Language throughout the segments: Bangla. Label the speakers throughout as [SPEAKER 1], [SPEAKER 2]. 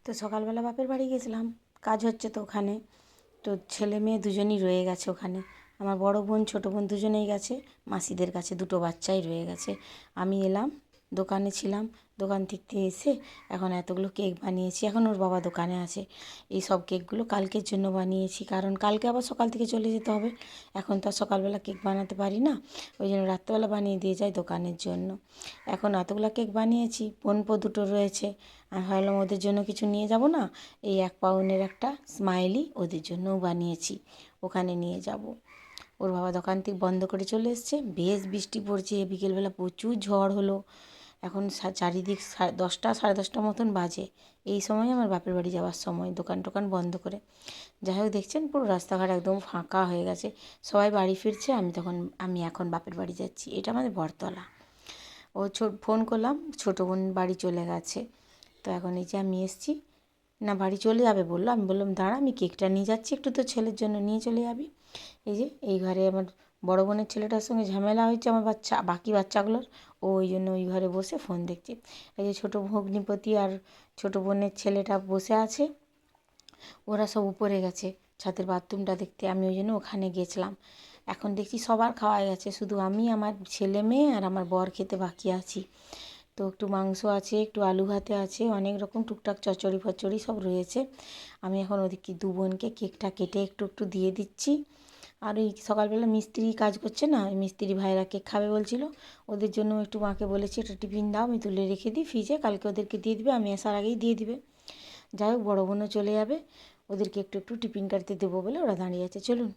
[SPEAKER 1] তো সকালবেলা বাপের বাড়ি গেছিলাম, কাজ হচ্ছে তো ওখানে। তো ছেলে মেয়ে দুজনই রয়ে গেছে ওখানে। আমার বড় বোন ছোটো বোন দুজনেই গেছে মাসিদের কাছে, দুটো বাচ্চাই রয়ে গেছে। আমি এলাম, দোকানে ছিলাম, দোকান থেকে এসে এখন এতগুলো কেক বানিয়েছি। এখন ওর বাবা দোকানে আছে। এই সব কেকগুলো কালকের জন্য বানিয়েছি, কারণ কালকে আবার সকাল থেকে চলে যেতে হবে। এখন তো আর সকালবেলা কেক বানাতে পারি না, ওই জন্য রাত্রেবেলা বানিয়ে দিয়ে যাই দোকানের জন্য। এখন এতগুলো কেক বানিয়েছি, বোনপো দুটো রয়েছে। আমি ভাবলাম ওদের জন্য কিছু নিয়ে যাব না, এই 1 পাউন্ডের একটা স্মাইলি ওদের জন্যও বানিয়েছি, ওখানে নিয়ে যাব। ওর বাবা দোকান থেকে বন্ধ করে চলে এসছে, বেশ বৃষ্টি পড়ছে, বিকেলবেলা প্রচুর ঝড় হলো। এখন চারিদিক 10টা 10:30 মতন বাজে। এই সময় আমার বাপের বাড়ি যাওয়ার সময়, দোকান টোকান বন্ধ করে। যাই হোক, দেখছেন পুরো রাস্তাঘাট একদম ফাঁকা হয়ে গেছে, সবাই বাড়ি ফিরছে। আমি এখন বাপের বাড়ি যাচ্ছি, এটা আমাদের বটতলা। ফোন করলাম, ছোটো বোন বাড়ি চলে গেছে। তো এখন এই যে আমি এসছি, না বাড়ি চলে যাবে বললো। আমি বললাম দাঁড়া, আমি কেকটা নিয়ে যাচ্ছি, একটু তো ছেলের জন্য নিয়ে চলে যাবি। এই যে এই ঘরে আমার বড় বোনের ছেলেটার সঙ্গে ঝামেলা হয়েছে আমার বাকি বাচ্চাগুলোর, ও ওই জন্য ওই ঘরে বসে ফোন দেখছে। এই যে ছোটো ভগ্নিপতি আর ছোটো বোনের ছেলেটা বসে আছে, ওরা সব উপরে গেছে ছাদের বাথরুমটা দেখতে। আমি ওই জন্য ওখানে গেছিলাম। এখন দেখছি সবার খাওয়া গেছে, শুধু আমি, আমার ছেলে মেয়ে আর আমার বর খেতে বাকি আছি। তো একটু মাংস আছে, একটু আলু ভাতে আছে, অনেক রকম টুকটাক চচ্চড়ি ফচ্চড়ি সব রয়েছে। আমি এখন ওদিকে দু বোনকে কেকটা কেটে একটু একটু দিয়ে দিচ্ছি। আর এই সকালবেলা মিস্ত্রি কাজ করছে না, ওই মিস্ত্রি ভাইরা কেক খাবে বলছিল, ওদের জন্য একটু মাকে বলেছি একটা টিফিন দাও, আমি তুলে রেখে দিই ফ্রিজে, কালকে ওদেরকে দিয়ে দিবে, আমি আসার আগেই দিয়ে দিবে। যাই হোক, বড়ো বোনও চলে যাবে, ওদেরকে একটু একটু টিফিন কাটতে দেবো বলে ওরা দাঁড়িয়ে আছে। চলুন,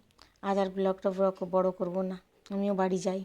[SPEAKER 1] আজ আর ব্লগটা বড় করবো না, আমিও বাড়ি যাই।